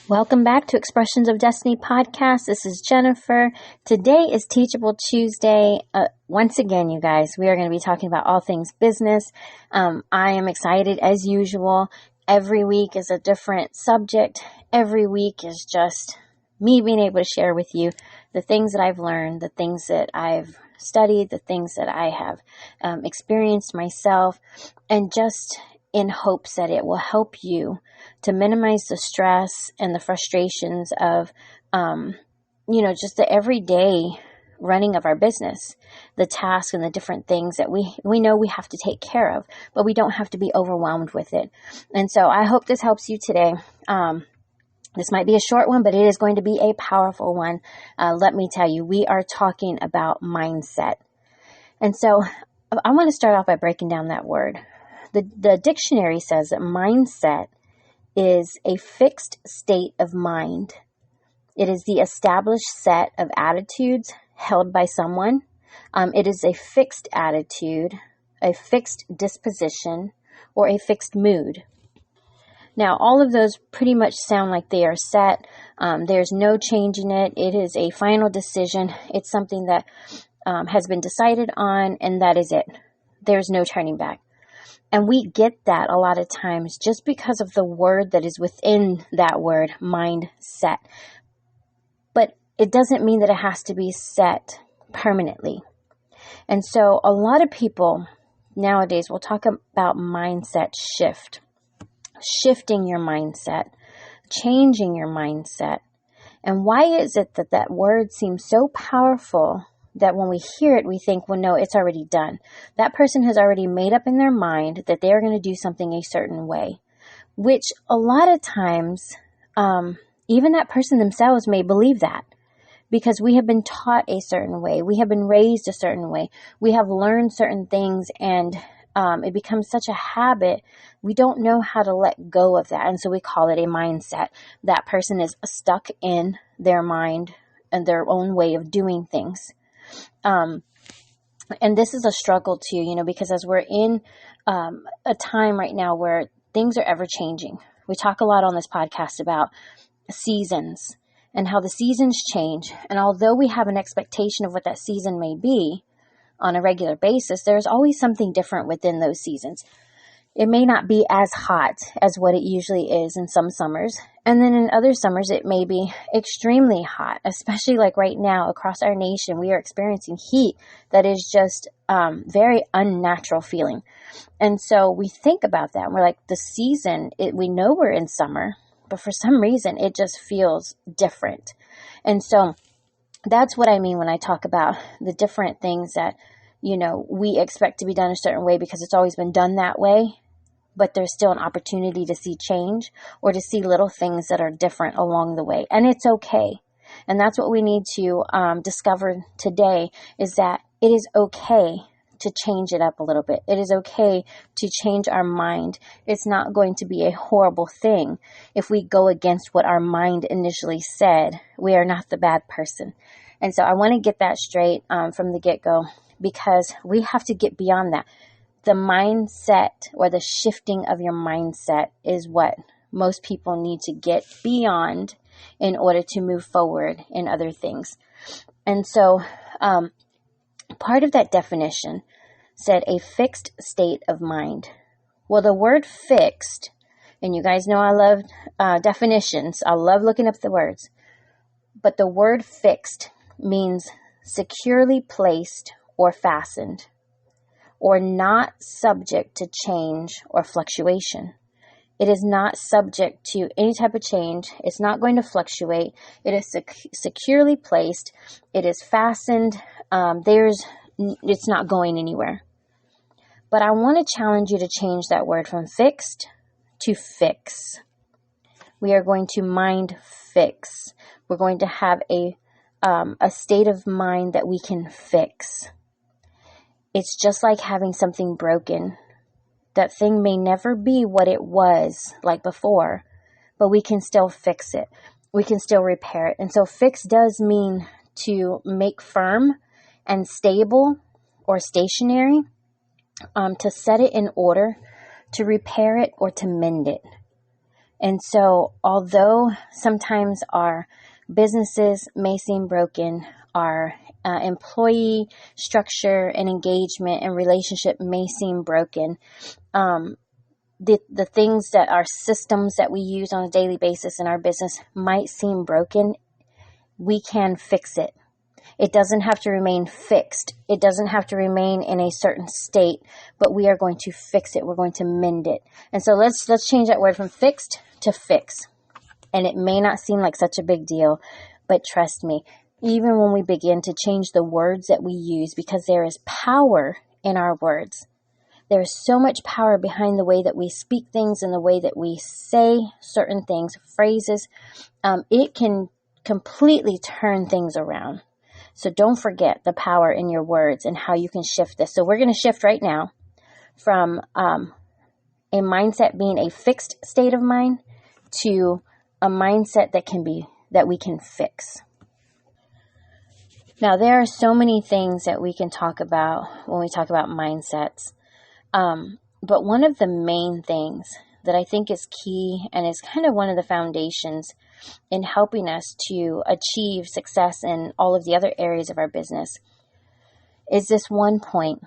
Welcome back to Expressions of Destiny podcast. This is Jennifer. Today is Teachable Tuesday. Once again, you guys, we are going to be talking about all things business. I am excited as usual. Every week is a different subject. Every week is just me being able to share with you the things that I've learned, the things that I've studied, the things that I have experienced myself, and just in hopes that it will help you to minimize the stress and the frustrations of, just the everyday running of our business, the tasks and the different things that we know we have to take care of, but we don't have to be overwhelmed with it. And so I hope this helps you today. This might be a short one, but it is going to be a powerful one. Let me tell you, we are talking about mindset. And so I want to start off by breaking down that word. The dictionary says that mindset is a fixed state of mind. It is the established set of attitudes held by someone. It is a fixed attitude, a fixed disposition, or a fixed mood. Now, all of those pretty much sound like they are set. There's no changing it. It is a final decision. It's something that has been decided on, and that is it. There's no turning back. And we get that a lot of times just because of the word that is within that word, mindset. But it doesn't mean that it has to be set permanently. And so a lot of people nowadays will talk about mindset shift, shifting your mindset, changing your mindset. And why is it that that word seems so powerful that when we hear it, we think, well, no, it's already done. That person has already made up in their mind that they are going to do something a certain way, which a lot of times, even that person themselves may believe that because we have been taught a certain way. We have been raised a certain way. We have learned certain things, and it becomes such a habit. We don't know how to let go of that. And so we call it a mindset. That person is stuck in their mind and their own way of doing things. And this is a struggle too, because as we're in a time right now where things are ever changing, we talk a lot on this podcast about seasons and how the seasons change. And although we have an expectation of what that season may be on a regular basis, there's always something different within those seasons. It may not be as hot as what it usually is in some summers. And then in other summers, it may be extremely hot, especially like right now across our nation. We are experiencing heat that is just very unnatural feeling. And so we think about that. And we're like, the season, we know we're in summer, but for some reason, it just feels different. And so that's what I mean when I talk about the different things that, we expect to be done a certain way because it's always been done that way. But there's still an opportunity to see change or to see little things that are different along the way. And it's okay. And that's what we need to discover today, is that it is okay to change it up a little bit. It is okay to change our mind. It's not going to be a horrible thing if we go against what our mind initially said. We are not the bad person. And so I want to get that straight from the get-go, because we have to get beyond that. The mindset, or the shifting of your mindset, is what most people need to get beyond in order to move forward in other things. And so part of that definition said a fixed state of mind. Well, the word fixed, and you guys know I love definitions. I love looking up the words. But the word fixed means securely placed or fastened, or not subject to change or fluctuation. It is not subject to any type of change. It's not going to fluctuate. It is securely placed. It is fastened. It's not going anywhere. But I want to challenge you to change that word from fixed to fix. We are going to mind fix. We're going to have a state of mind that we can fix. It's just like having something broken. That thing may never be what it was like before, but we can still fix it. We can still repair it. And so fix does mean to make firm and stable or stationary, to set it in order, to repair it, or to mend it. And so although sometimes our businesses may seem broken, our employee structure and engagement and relationship may seem broken, the things that our systems that we use on a daily basis in our business might seem broken, we can fix it. It doesn't have to remain fixed. It doesn't have to remain in a certain state, but we are going to fix it. We're going to mend it. And so let's change that word from fixed to fix. And it may not seem like such a big deal, but trust me, even when we begin to change the words that we use, because there is power in our words. There is so much power behind the way that we speak things and the way that we say certain things, phrases. It can completely turn things around. So don't forget the power in your words and how you can shift this. So we're going to shift right now from a mindset being a fixed state of mind to a mindset that we can fix. Now, there are so many things that we can talk about when we talk about mindsets. But one of the main things that I think is key and is kind of one of the foundations in helping us to achieve success in all of the other areas of our business is this one point.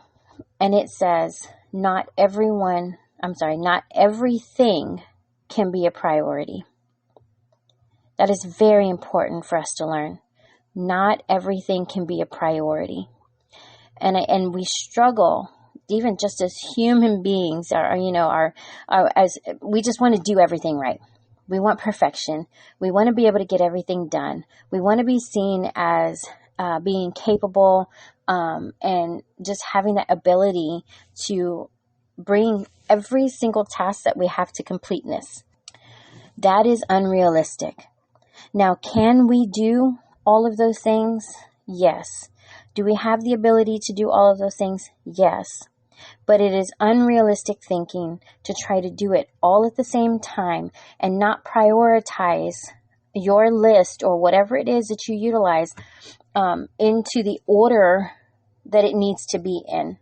And it says, not everything can be a priority. That is very important for us to learn. Not everything can be a priority. And we struggle, even just as human beings, as we just want to do everything right. We want perfection. We want to be able to get everything done. We want to be seen as being capable and just having that ability to bring every single task that we have to completeness. That is unrealistic. Now, can we do all of those things? Yes. Do we have the ability to do all of those things? Yes. But it is unrealistic thinking to try to do it all at the same time and not prioritize your list or whatever it is that you utilize into the order that it needs to be in.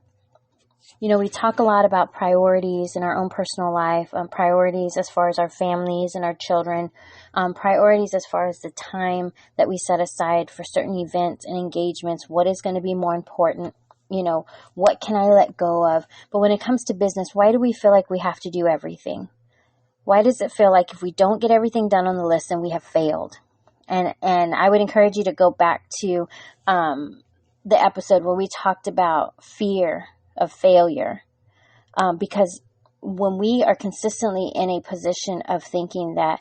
You know, we talk a lot about priorities in our own personal life, priorities as far as our families and our children, priorities as far as the time that we set aside for certain events and engagements, what is going to be more important. You know, what can I let go of? But when it comes to business, why do we feel like we have to do everything? Why does it feel like if we don't get everything done on the list, then we have failed? And I would encourage you to go back to the episode where we talked about fear of failure. Because when we are consistently in a position of thinking that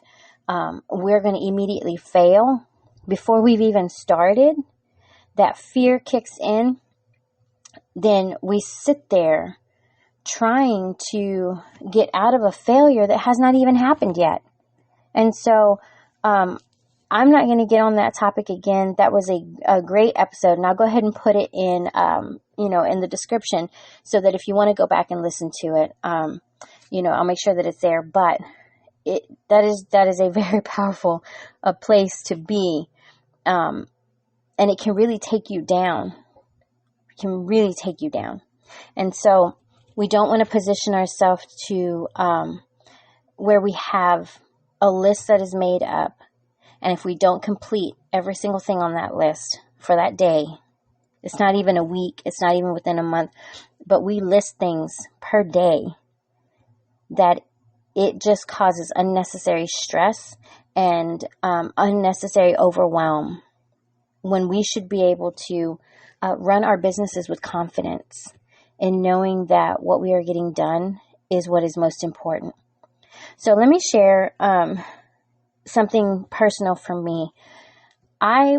we're going to immediately fail before we've even started, that fear kicks in. Then we sit there trying to get out of a failure that has not even happened yet. And so I'm not going to get on that topic again. That was a great episode, and I'll go ahead and put it in in the description so that if you want to go back and listen to it, I'll make sure that it's there. But that is a very powerful place to be, and it can really take you down. Can really take you down. And so we don't want to position ourselves to where we have a list that is made up, and if we don't complete every single thing on that list for that day, it's not even a week, it's not even within a month, but we list things per day, that it just causes unnecessary stress and unnecessary overwhelm, when we should be able to run our businesses with confidence in knowing that what we are getting done is what is most important. So let me share something personal for me. I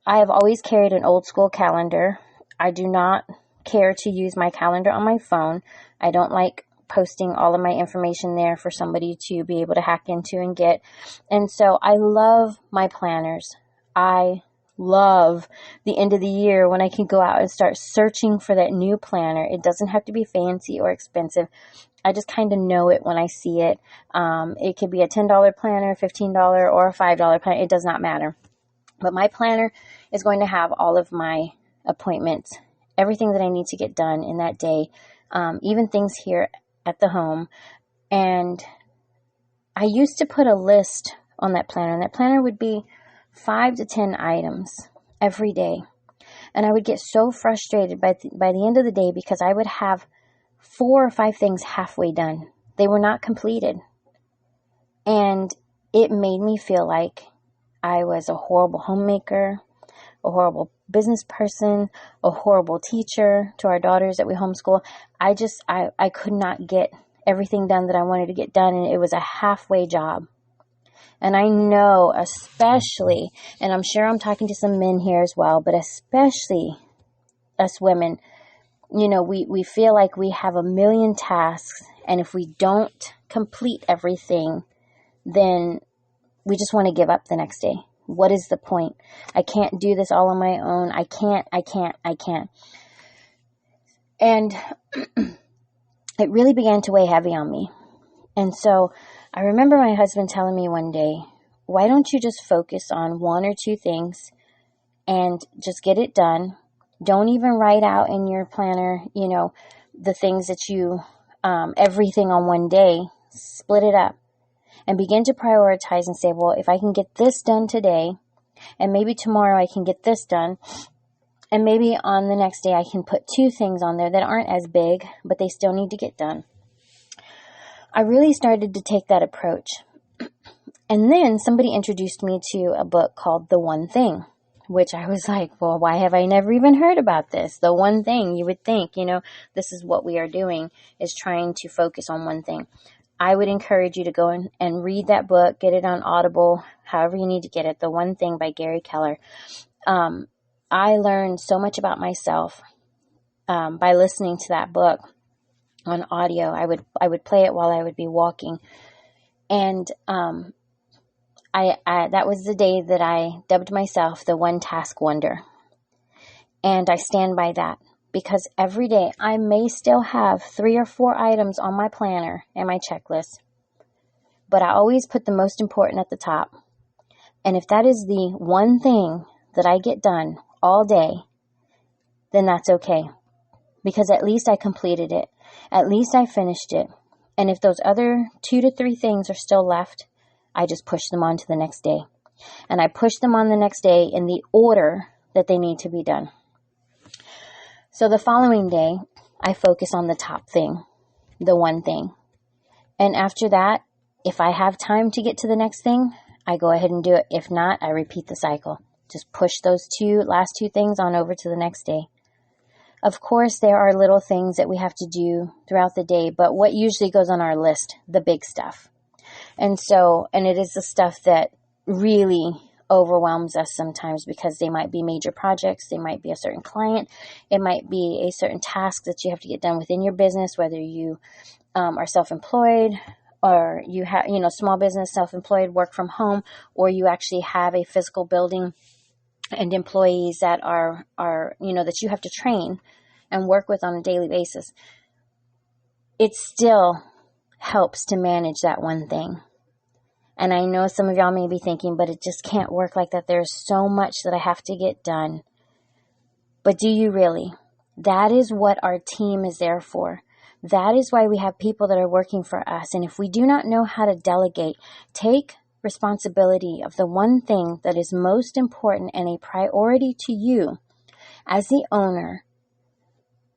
have always carried an old school calendar. I do not care to use my calendar on my phone. I don't like posting all of my information there for somebody to be able to hack into and get. And so I love my planners. I love the end of the year when I can go out and start searching for that new planner. It doesn't have to be fancy or expensive. I just kind of know it when I see it. It could be a $10 planner, $15, or a $5 planner. It does not matter. But my planner is going to have all of my appointments, everything that I need to get done in that day, even things here at the home. And I used to put a list on that planner, and that planner would be 5 to 10 items every day. And I would get so frustrated by the end of the day because I would have 4 or 5 things halfway done. They were not completed. And it made me feel like I was a horrible homemaker, a horrible business person, a horrible teacher to our daughters that we homeschool. I could not get everything done that I wanted to get done, and it was a halfway job. And I know, especially, and I'm sure I'm talking to some men here as well, but especially us women, we feel like we have a million tasks, and if we don't complete everything, then we just want to give up the next day. What is the point? I can't do this all on my own. I can't. And it really began to weigh heavy on me. And so I remember my husband telling me one day, why don't you just focus on 1 or 2 things and just get it done? Don't even write out in your planner, the things that you, everything on one day. Split it up and begin to prioritize and say, well, if I can get this done today, and maybe tomorrow I can get this done, and maybe on the next day I can put 2 things on there that aren't as big, but they still need to get done. I really started to take that approach. And then somebody introduced me to a book called The One Thing, which I was like, well, why have I never even heard about this? The one thing, you would think, this is what we are doing, is trying to focus on one thing. I would encourage you to go in and read that book, get it on Audible, however you need to get it. The One Thing by Gary Keller. I learned so much about myself by listening to that book on audio. I would play it while I would be walking. And I that was the day that I dubbed myself the One Task Wonder. And I stand by that. Because every day I may still have 3 or 4 items on my planner and my checklist, but I always put the most important at the top. And if that is the one thing that I get done all day, then that's okay. Because at least I completed it. At least I finished it. And if those other 2 to 3 things are still left, I just push them on to the next day. And I push them on the next day in the order that they need to be done. So the following day, I focus on the top thing, the one thing. And after that, if I have time to get to the next thing, I go ahead and do it. If not, I repeat the cycle. Just push those last two things on over to the next day. Of course, there are little things that we have to do throughout the day, but what usually goes on our list, the big stuff. And it is the stuff that really overwhelms us sometimes because they might be major projects, they might be a certain client, it might be a certain task that you have to get done within your business, whether you are self-employed or you have, small business, self-employed, work from home, or you actually have a physical building and employees that are that you have to train and work with on a daily basis. It still helps to manage that one thing. And I know some of y'all may be thinking, but it just can't work like that. There's so much that I have to get done. But do you really? That is what our team is there for. That is why we have people that are working for us. And if we do not know how to delegate, take responsibility of the one thing that is most important and a priority to you as the owner,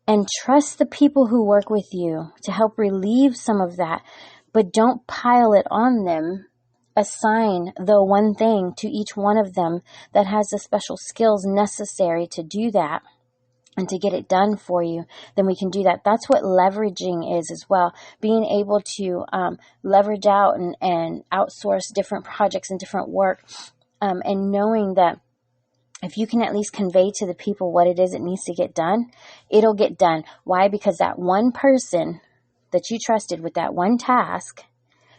and trust the people who work with you to help relieve some of that, but don't pile it on them. Assign the one thing to each one of them that has the special skills necessary to do that and to get it done for you, then we can do that. That's what leveraging is as well. Being able to leverage out and outsource different projects and different work, and knowing that if you can at least convey to the people what it is that needs to get done, it'll get done. Why? Because that one person that you trusted with that one task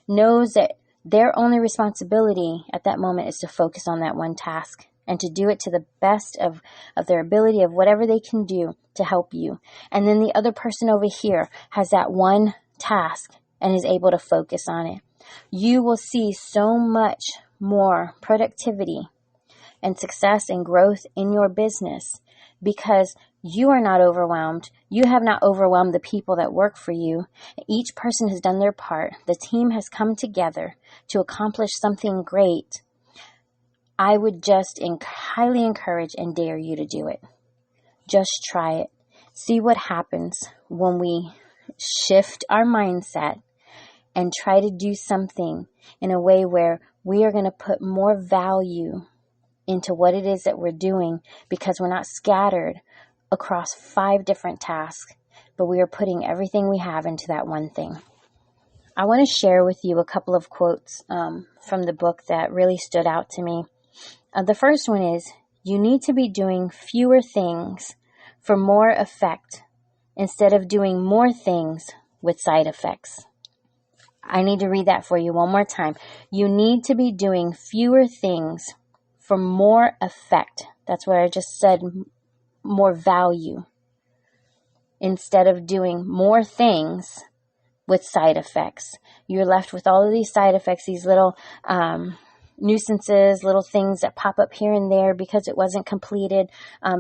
knows that their only responsibility at that moment is to focus on that one task and to do it to the best of their ability, of whatever they can do to help you. And then the other person over here has that one task and is able to focus on it. You will see so much more productivity and success and growth in your business because you are not overwhelmed. You have not overwhelmed the people that work for you. Each person has done their part. The team has come together to accomplish something great. I would just highly encourage and dare you to do it. Just try it. See what happens when we shift our mindset and try to do something in a way where we are going to put more value into what it is that we're doing, because we're not scattered across 5 different tasks, but we are putting everything we have into that one thing. I want to share with you a couple of quotes from the book that really stood out to me. The first one is, you need to be doing fewer things for more effect instead of doing more things with side effects. I need to read that for you one more time. You need to be doing fewer things for more effect. That's what I just said, more value, instead of doing more things with side effects. You're left with all of these side effects, these little nuisances, little things that pop up here and there because it wasn't completed,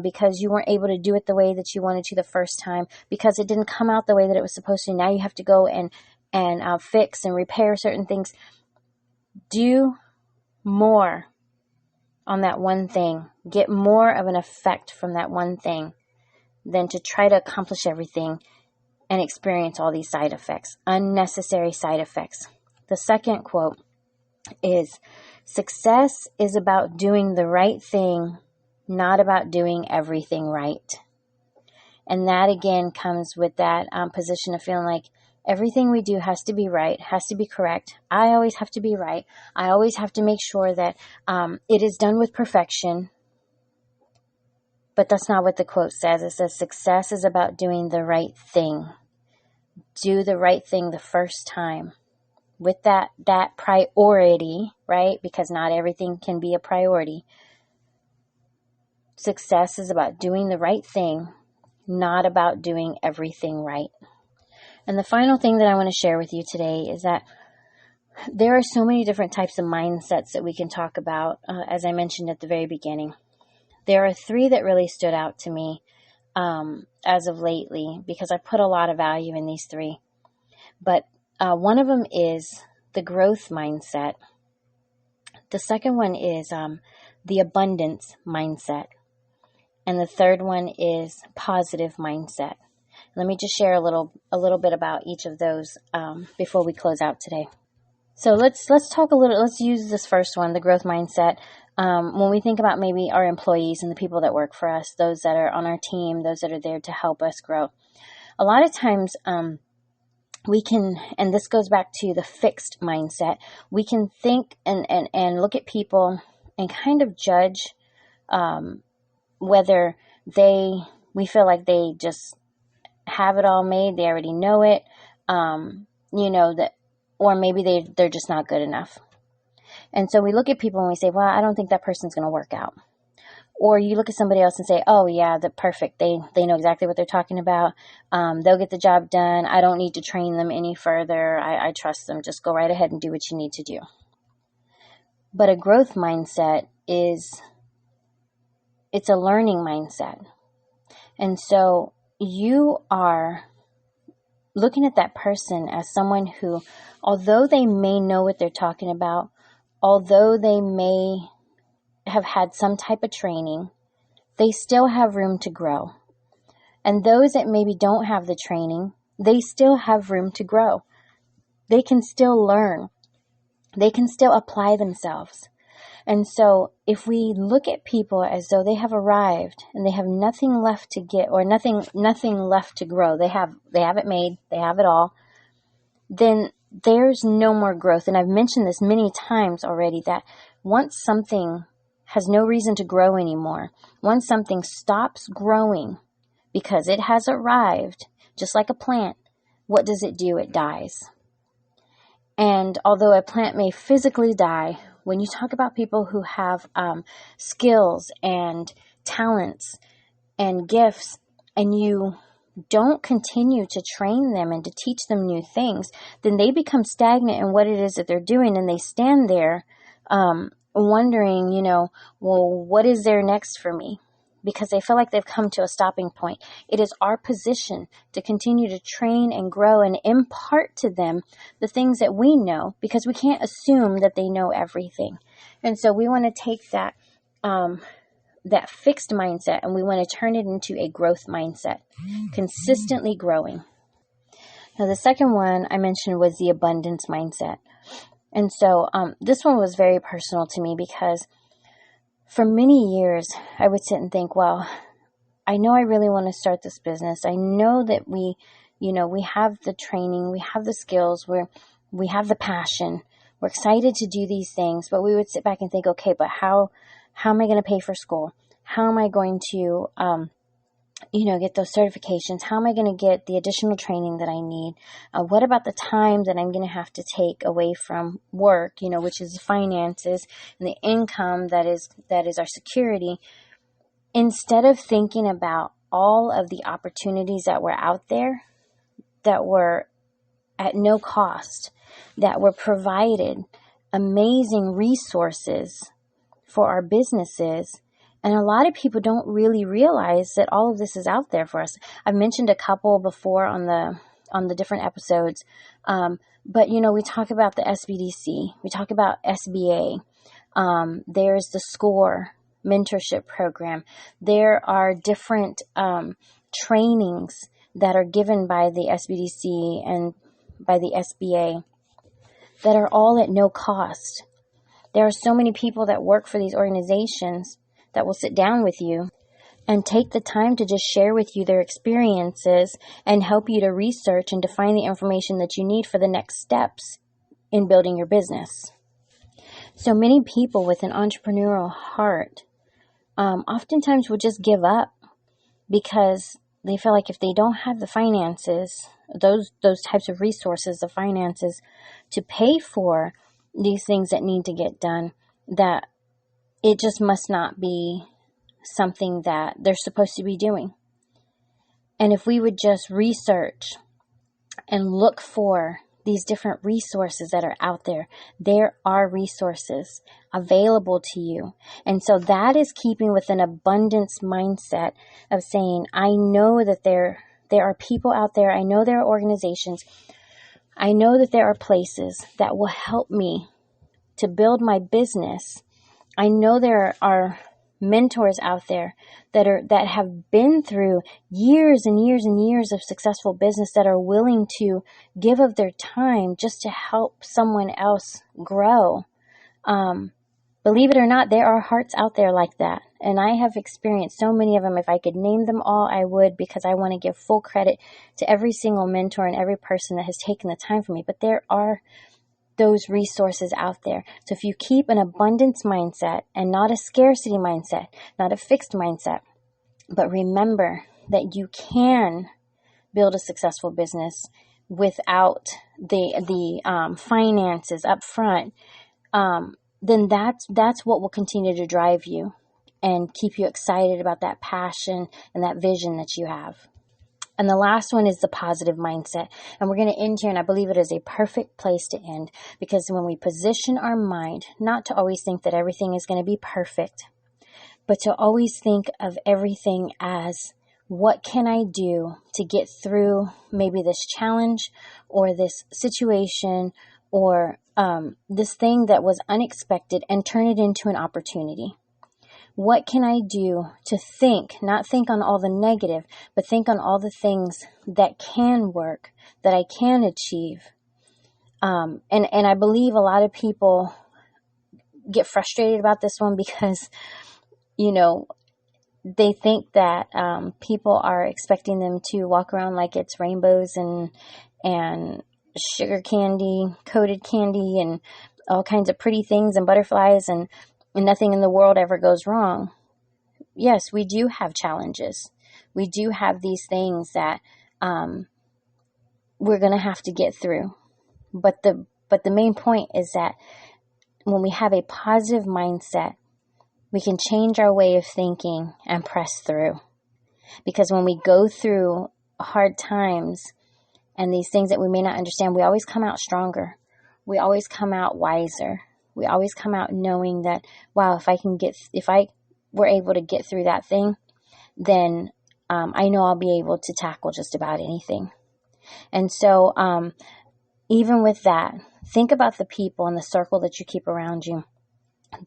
because you weren't able to do it the way that you wanted to the first time, because it didn't come out the way that it was supposed to. Now you have to go and fix and repair certain things. Do more on that one thing. Get more of an effect from that one thing than to try to accomplish everything and experience all these side effects, unnecessary side effects. The second quote is, success is about doing the right thing, not about doing everything right. And that again comes with that position of feeling like everything we do has to be right, has to be correct. I always have to be right. I always have to make sure that it is done with perfection. But that's not what the quote says. It says success is about doing the right thing. Do the right thing the first time. With that priority, right? Because not everything can be a priority. Success is about doing the right thing, not about doing everything right. And the final thing that I want to share with you today is that there are so many different types of mindsets that we can talk about, as I mentioned at the very beginning. There are 3 that really stood out to me as of lately, because I put a lot of value in these 3. But one of them is the growth mindset. The second one is the abundance mindset. And the third one is positive mindset. Let me just share a little bit about each of those before we close out today. So let's talk a little. Let's use this first one, the growth mindset. When we think about maybe our employees and the people that work for us, those that are on our team, those that are there to help us grow. A lot of times, we can, and this goes back to the fixed mindset. We can think and look at people and kind of judge whether we feel like they just have it all made, they already know it, or maybe they're just not good enough. And so we look at people and we say, well, I don't think that person's going to work out. Or you look at somebody else and say, oh yeah, they're perfect. They know exactly what they're talking about. They'll get the job done. I don't need to train them any further. I trust them. Just go right ahead and do what you need to do. But a growth mindset it's a learning mindset. And so you are looking at that person as someone who, although they may know what they're talking about, although they may have had some type of training, they still have room to grow. And those that maybe don't have the training, they still have room to grow. They can still learn. They can still apply themselves. And so if we look at people as though they have arrived and they have nothing left to get, or nothing left to grow, they have it made, they have it all, then there's no more growth. And I've mentioned this many times already, that once something has no reason to grow anymore, once something stops growing because it has arrived, just like a plant, what does it do? It dies. And although a plant may physically die, when you talk about people who have skills and talents and gifts, and you don't continue to train them and to teach them new things, then they become stagnant in what it is that they're doing, and they stand there wondering, well, what is there next for me? because they feel like they've come to a stopping point. It is our position to continue to train and grow and impart to them the things that we know, because we can't assume that they know everything. And so we want to take that fixed mindset and we want to turn it into a growth mindset, consistently growing. Now, the second one I mentioned was the abundance mindset. And so this one was very personal to me, because for many years I would sit and think, well, I know I really want to start this business. I know that we have the training, we have the skills, we have the passion, we're excited to do these things, but we would sit back and think, okay, but how am I going to pay for school? How am I going to, get those certifications? How am I going to get the additional training that I need? What about the time that I'm going to have to take away from work, which is the finances and the income that is our security? Instead of thinking about all of the opportunities that were out there, that were at no cost, that were provided, amazing resources for our businesses. And a lot of people don't really realize that all of this is out there for us. I've mentioned a couple before on the different episodes. But we talk about the SBDC, we talk about SBA. There's the SCORE mentorship program. There are different trainings that are given by the SBDC and by the SBA that are all at no cost. There are so many people that work for these organizations that will sit down with you and take the time to just share with you their experiences and help you to research and to find the information that you need for the next steps in building your business. So many people with an entrepreneurial heart oftentimes will just give up because they feel like if they don't have the finances, those types of resources, the finances to pay for these things that need to get done, that it just must not be something that they're supposed to be doing. And if we would just research and look for these different resources that are out there, there are resources available to you. And so that is keeping with an abundance mindset of saying, I know that there are people out there. I know there are organizations. I know that there are places that will help me to build my business. I know there are mentors out there that have been through years and years and years of successful business that are willing to give of their time just to help someone else grow. Believe it or not, there are hearts out there like that. And I have experienced so many of them. If I could name them all, I would, because I want to give full credit to every single mentor and every person that has taken the time for me. But there are those resources out there. So if you keep an abundance mindset and not a scarcity mindset, not a fixed mindset, but remember that you can build a successful business without the finances up front, then that's what will continue to drive you and keep you excited about that passion and that vision that you have. And the last one is the positive mindset. And we're going to end here, and I believe it is a perfect place to end, because when we position our mind, not to always think that everything is going to be perfect, but to always think of everything as, what can I do to get through maybe this challenge or this situation or this thing that was unexpected, and turn it into an opportunity? What can I do to think, not think on all the negative, but think on all the things that can work, that I can achieve? And I believe a lot of people get frustrated about this one because, they think that people are expecting them to walk around like it's rainbows and sugar candy, coated candy, and all kinds of pretty things and butterflies, and nothing in the world ever goes wrong. Yes, we do have challenges. We do have these things that we're going to have to get through. But the main point is that when we have a positive mindset, we can change our way of thinking and press through. Because when we go through hard times and these things that we may not understand, we always come out stronger. We always come out wiser. We always come out knowing that, wow, if I were able to get through that thing, then I know I'll be able to tackle just about anything. And so even with that, think about the people in the circle that you keep around you.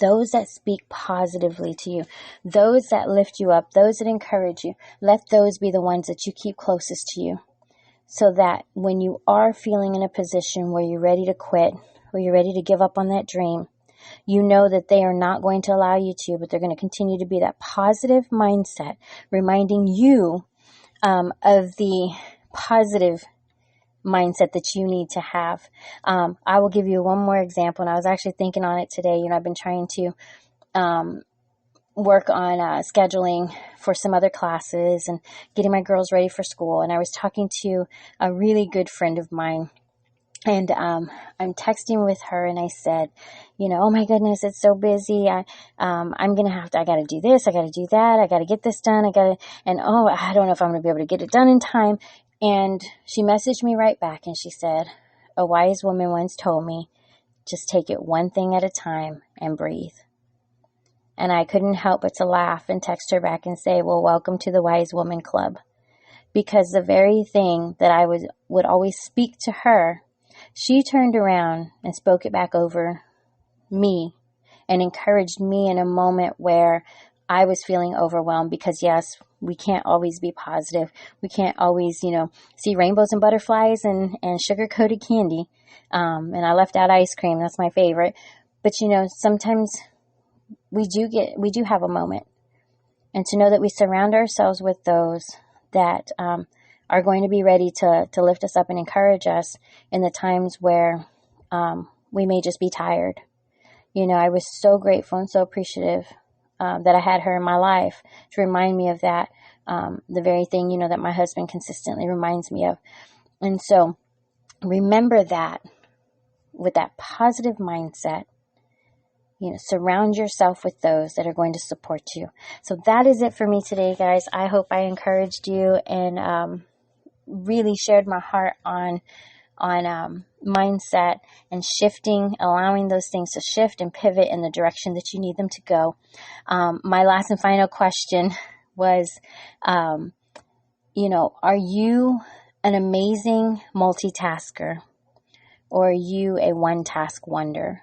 Those that speak positively to you, those that lift you up, those that encourage you, let those be the ones that you keep closest to you. So that when you are feeling in a position where you're ready to quit, where you're ready to give up on that dream, you know that they are not going to allow you to, but they're going to continue to be that positive mindset, reminding you of the positive mindset that you need to have. I will give you one more example, and I was actually thinking on it today. I've been trying to work on scheduling for some other classes and getting my girls ready for school. And I was talking to a really good friend of mine, and I'm texting with her, and I said, oh my goodness, it's so busy. I got to do this. I got to do that. I got to get this done. I don't know if I'm going to be able to get it done in time. And she messaged me right back, and she said, a wise woman once told me, just take it one thing at a time and breathe. And I couldn't help but to laugh and text her back and say, well, welcome to the Wise Woman Club. Because the very thing that I would always speak to her, she turned around and spoke it back over me and encouraged me in a moment where I was feeling overwhelmed, because yes, we can't always be positive. We can't always, see rainbows and butterflies and sugar-coated candy. And I left out ice cream. That's my favorite. But, sometimes we do have a moment. And to know that we surround ourselves with those that are going to be ready to lift us up and encourage us in the times where we may just be tired. I was so grateful and so appreciative that I had her in my life to remind me of that. The very thing, that my husband consistently reminds me of. And so remember that with that positive mindset, surround yourself with those that are going to support you. So that is it for me today, guys. I hope I encouraged you and really shared my heart on mindset and shifting, allowing those things to shift and pivot in the direction that you need them to go. My last and final question was, are you an amazing multitasker, or are you a one-task wonder?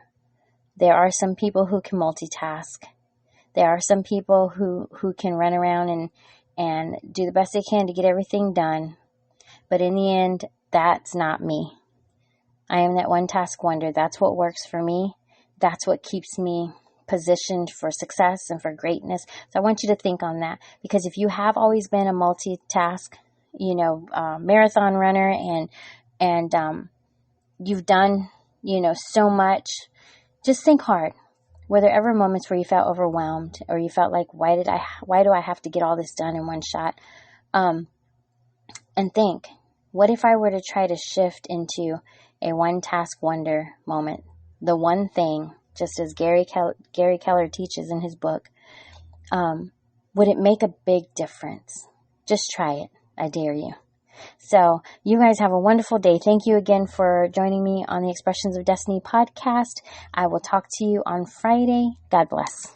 There are some people who can multitask. There are some people who can run around and do the best they can to get everything done. But in the end, that's not me. I am that one-task wonder. That's what works for me. That's what keeps me positioned for success and for greatness. So I want you to think on that, because if you have always been a multitask, marathon runner and you've done, so much, just think hard. Were there ever moments where you felt overwhelmed, or you felt like, why do I have to get all this done in one shot? And think, what if I were to try to shift into a one-task wonder moment? The one thing, just as Gary Keller teaches in his book, would it make a big difference? Just try it. I dare you. So you guys have a wonderful day. Thank you again for joining me on the Expressions of Destiny podcast. I will talk to you on Friday. God bless.